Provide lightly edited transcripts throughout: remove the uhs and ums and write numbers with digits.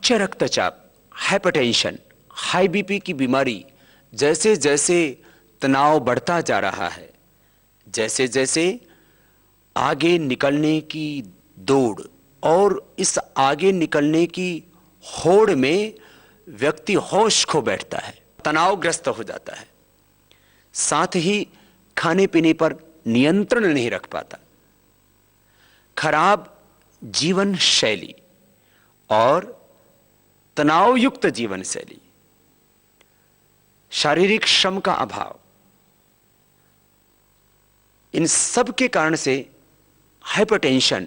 उच्च रक्तचाप, hypertension, high BP की बीमारी जैसे जैसे तनाव बढ़ता जा रहा है, जैसे जैसे आगे निकलने की दौड़ और इस आगे निकलने की होड़ में व्यक्ति होश खो बैठता है, तनावग्रस्त हो जाता है, साथ ही खाने पीने पर नियंत्रण नहीं रख पाता। खराब जीवन शैली और तनावयुक्त जीवन शैली, शारीरिक श्रम का अभाव, इन सब के कारण से हाइपरटेंशन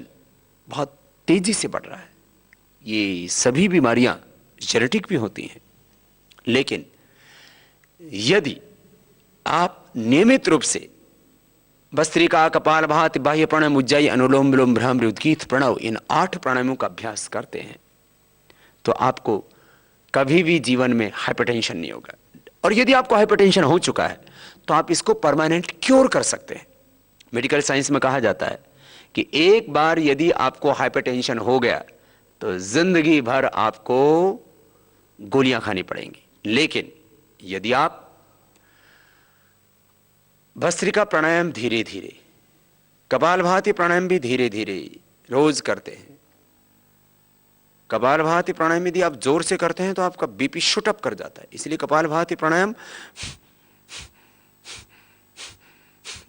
बहुत तेजी से बढ़ रहा है। ये सभी बीमारियां जेनेटिक भी होती हैं, लेकिन यदि आप नियमित रूप से भस्त्रिका, कपालभाति, बाह्य प्राणायाम, उज्जाई, अनुलोम विलोम, भ्रामरी, उद्गीत, प्रणव, इन 8 प्राणायामों का अभ्यास करते हैं तो आपको कभी भी जीवन में हाइपरटेंशन नहीं होगा। और यदि आपको हाइपरटेंशन हो चुका है तो आप इसको परमानेंट क्योर कर सकते हैं। मेडिकल साइंस में कहा जाता है कि एक बार यदि आपको हाइपरटेंशन हो गया तो जिंदगी भर आपको गोलियां खानी पड़ेंगी। लेकिन यदि आप भस्त्रिका प्राणायाम धीरे धीरे, कपालभाति प्राणायाम भी धीरे धीरे रोज करते हैं। कपालभाति प्राणायाम यदि आप जोर से करते हैं तो आपका बीपी शूट अप कर जाता है, इसलिए कपालभाति प्राणायाम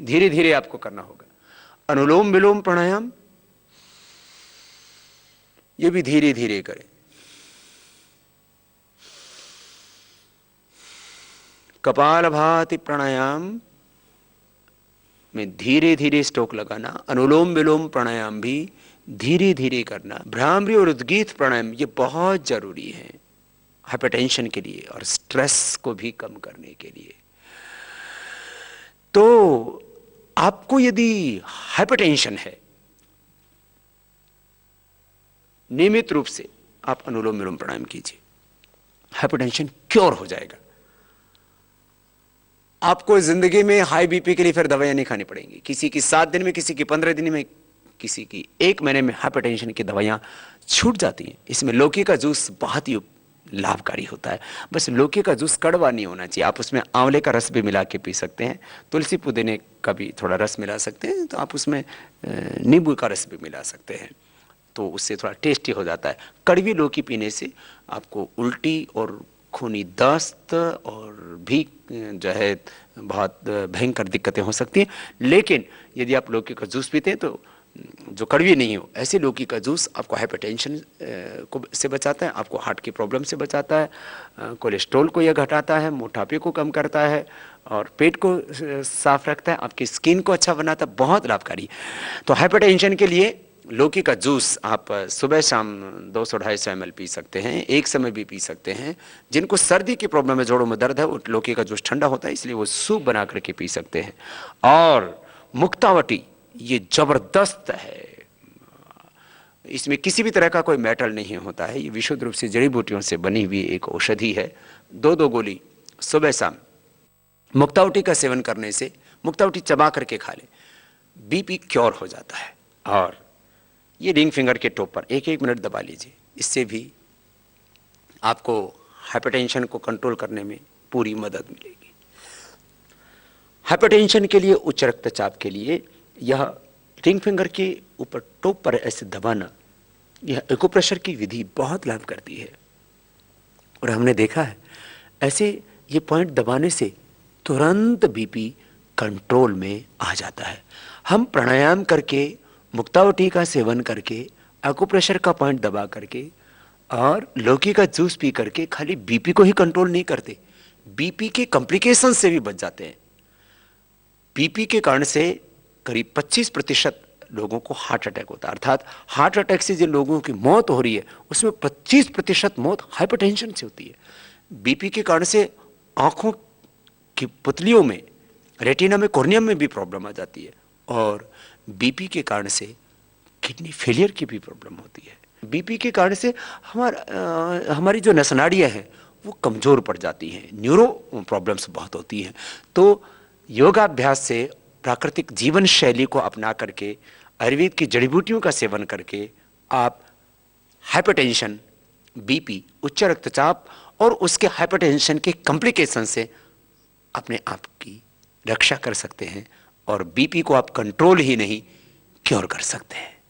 धीरे धीरे आपको करना होगा। अनुलोम विलोम प्राणायाम ये भी धीरे धीरे करें। कपालभाति प्राणायाम में धीरे धीरे स्ट्रोक लगाना, अनुलोम विलोम प्राणायाम भी धीरे धीरे करना, भ्रामरी और उद्गीत प्राणायाम ये बहुत जरूरी है हाइपरटेंशन के लिए और स्ट्रेस को भी कम करने के लिए। तो आपको यदि हाइपरटेंशन है, नियमित रूप से आप अनुलोम विलोम प्राणायाम कीजिए, हाइपरटेंशन क्योर हो जाएगा। आपको जिंदगी में हाई बीपी के लिए फिर दवाइयां नहीं खानी पड़ेंगी। किसी की 7 दिन में, किसी की 15 दिन में, किसी की 1 महीने में हाइपरटेंशन की दवाइयां छूट जाती हैं। इसमें लौकी का जूस बहुत ही लाभकारी होता है। बस लौकी का जूस कड़वा नहीं होना चाहिए। आप उसमें आंवले का रस भी मिला के पी सकते हैं, तुलसी पुदीने का भी थोड़ा रस मिला सकते हैं, तो आप उसमें नींबू का रस भी मिला सकते हैं, तो उससे थोड़ा टेस्टी हो जाता है। कड़वी लौकी पीने से आपको उल्टी और खूनी दस्त और भी जो है बहुत भयंकर दिक्कतें हो सकती हैं। लेकिन यदि आप लौकी का जूस पीते हैं तो जो कड़वी नहीं हो, ऐसे लौकी का जूस आपको हाइपरटेंशन को से बचाता है, आपको हार्ट की प्रॉब्लम से बचाता है, कोलेस्ट्रॉल को यह घटाता है, मोटापे को कम करता है और पेट को साफ रखता है, आपकी स्किन को अच्छा बनाता है, बहुत लाभकारी। तो हाइपरटेंशन के लिए लौकी का जूस आप सुबह शाम 200-250 ml पी सकते हैं, एक समय भी पी सकते हैं। जिनको सर्दी की प्रॉब्लम है, जोड़ों में दर्द है, वो लौकी का जूस ठंडा होता है इसलिए वो सूप बना करके पी सकते हैं। और मुक्तावटी ये जबरदस्त है, इसमें किसी भी तरह का कोई मेटल नहीं होता है, ये विशुद्ध रूप से जड़ी बूटियों से बनी हुई एक औषधि है। 2-2 गोली सुबह शाम मुक्तावटी का सेवन करने से, मुक्तावटी चबा करके खा ले, बीपी क्योर हो जाता है। और ये रिंग फिंगर के टॉप पर 1-1 मिनट दबा लीजिए, इससे भी आपको हाइपरटेंशन को कंट्रोल करने में पूरी मदद मिलेगी। हाइपरटेंशन के लिए, उच्च रक्तचाप के लिए यह रिंग फिंगर के ऊपर टॉप पर ऐसे दबाना, यह एक्यूप्रेशर की विधि बहुत लाभ करती है। और हमने देखा है ऐसे ये पॉइंट दबाने से तुरंत बीपी कंट्रोल में आ जाता है। हम प्राणायाम करके, मुक्तावटी का सेवन करके, एक्यूप्रेशर का पॉइंट दबा करके और लौकी का जूस पी करके खाली बीपी को ही कंट्रोल नहीं करते, बीपी के कॉम्प्लिकेशन से भी बच जाते हैं। बीपी के कारण से करीब 25% लोगों को हार्ट अटैक होता है, अर्थात हार्ट अटैक से जिन लोगों की मौत हो रही है उसमें 25% मौत हाइपरटेंशन से होती है। बीपी के कारण से आंखों की पुतलियों में, रेटिना में, कॉर्नियम में भी प्रॉब्लम आ जाती है और बीपी के कारण से किडनी फेलियर की भी प्रॉब्लम होती है। बीपी के कारण से हमारी जो नसनाड़ियाँ हैं वो कमज़ोर पड़ जाती हैं, न्यूरो प्रॉब्लम्स बहुत होती हैं। तो योगाभ्यास से, प्राकृतिक जीवन शैली को अपना करके, आयुर्वेद की जड़ी बूटियों का सेवन करके आप हाइपरटेंशन बीपी, उच्च रक्तचाप और उसके हाइपरटेंशन के कॉम्प्लिकेशन से अपने आप की रक्षा कर सकते हैं और बीपी को आप कंट्रोल ही नहीं क्योर कर सकते हैं।